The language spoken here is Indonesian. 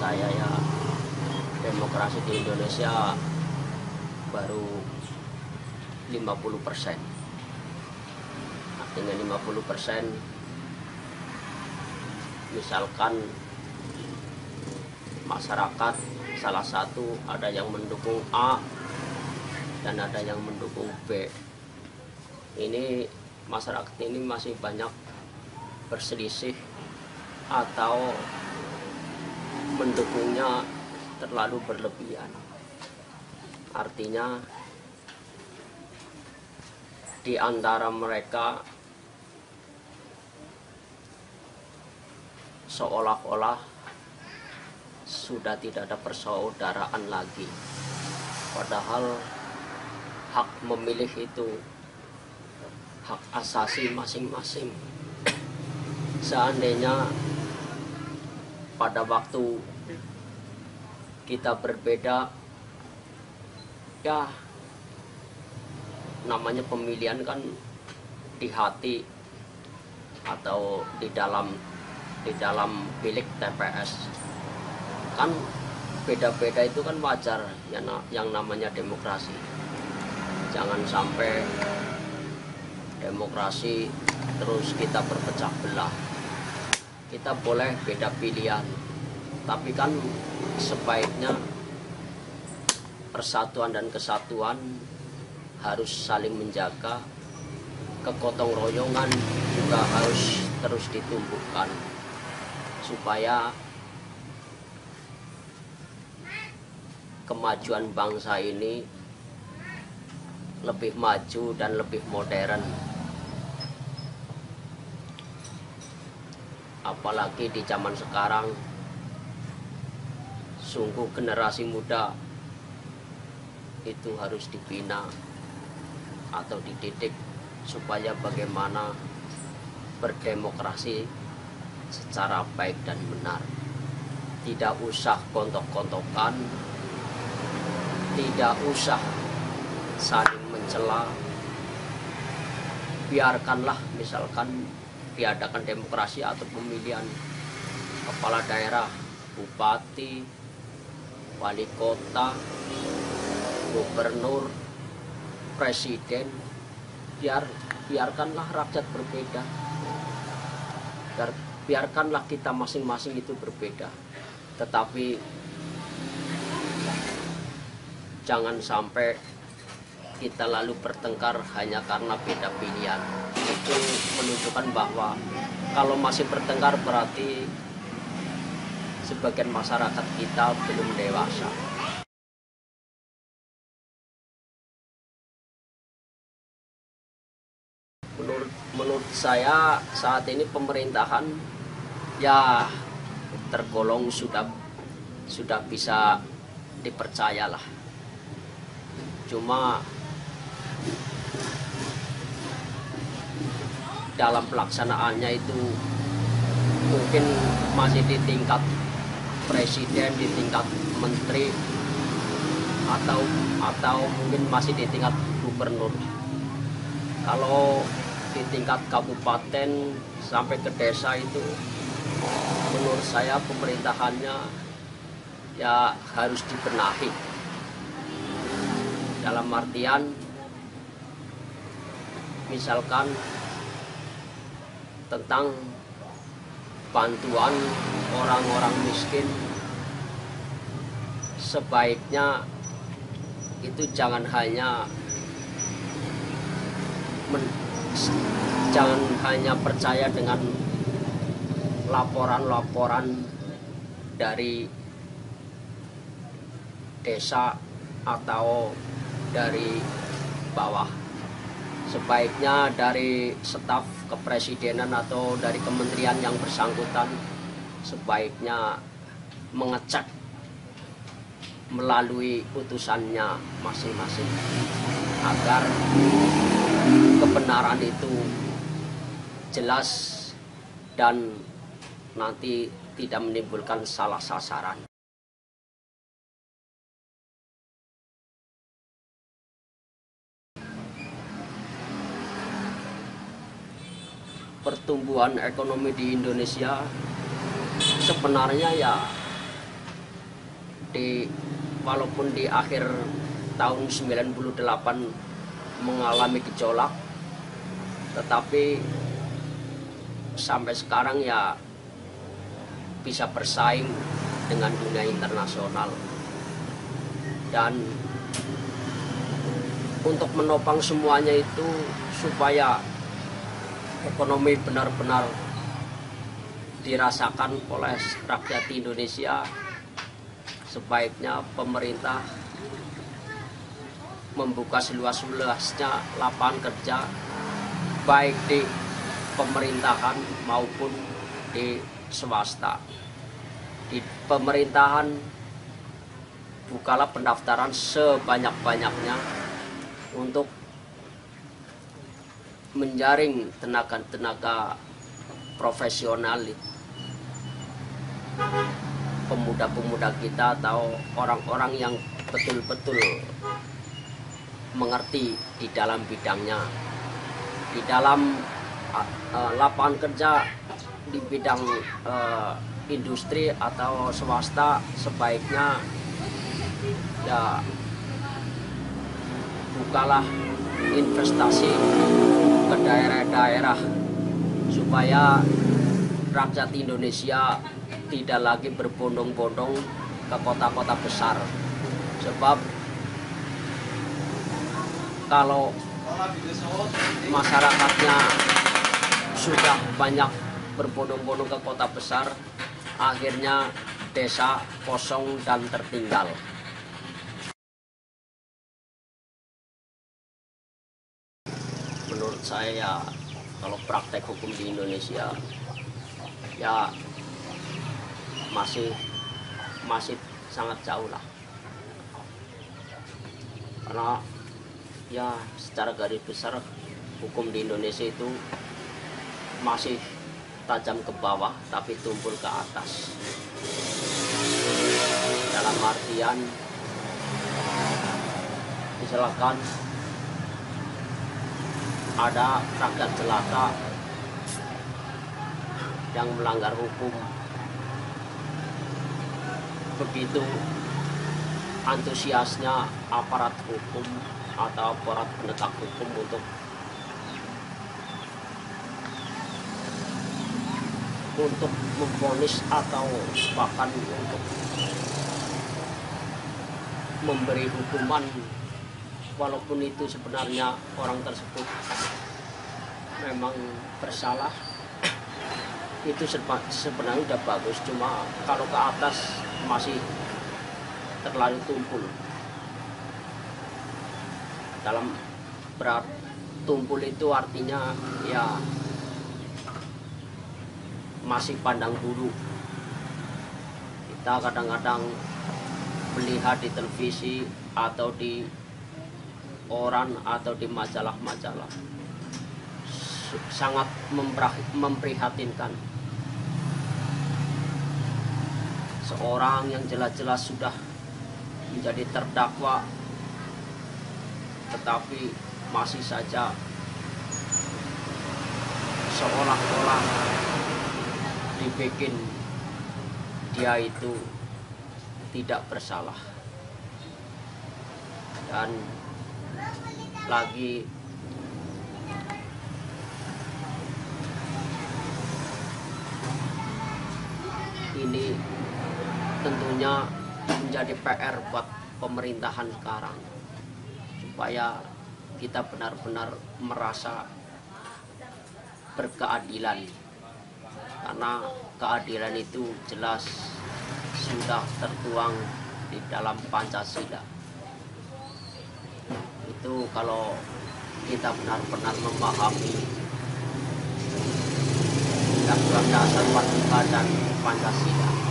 saya ya demokrasi di Indonesia baru 50%. Artinya 50%, misalkan masyarakat salah satu ada yang mendukung A dan ada yang mendukung B. Ini masyarakat ini masih banyak berselisih atau mendukungnya terlalu berlebihan. Artinya di antara mereka seolah-olah sudah tidak ada persaudaraan lagi. Padahal hak memilih itu hak asasi masing-masing. Seandainya pada waktu kita berbeda, ya namanya pemilihan kan di hati atau di dalam bilik TPS. Kan beda-beda itu kan wajar ya, yang namanya demokrasi. Jangan sampai demokrasi terus kita berpecah belah. Kita boleh beda pilihan, tapi kan sebaiknya persatuan dan kesatuan harus saling menjaga. Kegotong royongan juga harus terus ditumbuhkan supaya kemajuan bangsa ini lebih maju dan lebih modern. Apalagi di zaman sekarang, sungguh generasi muda itu harus dibina atau dididik supaya bagaimana berdemokrasi secara baik dan benar. Tidak usah kontok-kontokan, tidak usah saling mencela. Biarkanlah misalkan diadakan demokrasi atau pemilihan kepala daerah, bupati, wali kota, gubernur, presiden. Biarkanlah rakyat berbeda. Biarkanlah kita masing-masing itu berbeda. Tetapi jangan sampai kita lalu bertengkar hanya karena beda pilihan. Itu menunjukkan bahwa kalau masih bertengkar berarti sebagian masyarakat kita belum dewasa. Menurut saya saat ini pemerintahan ya tergolong sudah bisa dipercayalah. Cuma dalam pelaksanaannya itu mungkin masih di tingkat presiden, di tingkat menteri, atau mungkin masih di tingkat gubernur. Kalau di tingkat kabupaten sampai ke desa itu menurut saya pemerintahannya ya harus dibenahi. Dalam artian misalkan tentang bantuan orang-orang miskin, sebaiknya itu jangan hanya percaya dengan laporan-laporan dari desa atau dari bawah. Sebaiknya dari staf kepresidenan atau dari kementerian yang bersangkutan sebaiknya mengecek melalui utusannya masing-masing agar kebenaran itu jelas dan nanti tidak menimbulkan salah sasaran. Pertumbuhan ekonomi di Indonesia sebenarnya ya walaupun di akhir tahun 98 mengalami gejolak, tetapi sampai sekarang ya bisa bersaing dengan dunia internasional. Dan untuk menopang semuanya itu, supaya ekonomi benar-benar dirasakan oleh rakyat Indonesia, sebaiknya pemerintah membuka seluas-luasnya lapangan kerja, baik di pemerintahan maupun di swasta. Di pemerintahan bukalah pendaftaran sebanyak-banyaknya untuk menjaring tenaga-tenaga profesional, pemuda-pemuda kita atau orang-orang yang betul-betul mengerti di dalam bidangnya. Di dalam lapangan kerja di bidang industri atau swasta, sebaiknya ya bukalah investasi ke daerah-daerah supaya rakyat Indonesia tidak lagi berbondong-bondong ke kota-kota besar. Sebab kalau masyarakatnya sudah banyak berbondong-bondong ke kota besar, akhirnya desa kosong dan tertinggal. Menurut saya, kalau praktek hukum di Indonesia ya masih sangat jauh lah. Karena ya secara garis besar hukum di Indonesia itu masih tajam ke bawah tapi tumpul ke atas. Dalam artian, misalkan ada rakyat jelata yang melanggar hukum, begitu antusiasnya aparat hukum atau aparat penegak hukum untuk memvonis atau bahkan untuk memberi hukuman, walaupun itu sebenarnya orang tersebut memang bersalah, itu sebenarnya udah bagus. Cuma kalau ke atas masih terlalu tumpul. Dalam berat tumpul itu artinya ya masih pandang bulu. Kita kadang-kadang melihat di televisi atau di koran atau di majalah-majalah, sangat memprihatinkan. Seorang yang jelas-jelas sudah menjadi terdakwa, tetapi masih saja seolah-olah dibikin dia itu tidak bersalah. Dan lagi ini tentunya menjadi PR buat pemerintahan sekarang, supaya kita benar-benar merasa berkeadilan, karena keadilan itu jelas sudah tertuang di dalam Pancasila. Itu kalau kita benar-benar memahami Undang-Undang Dasar 45 dan Pancasila.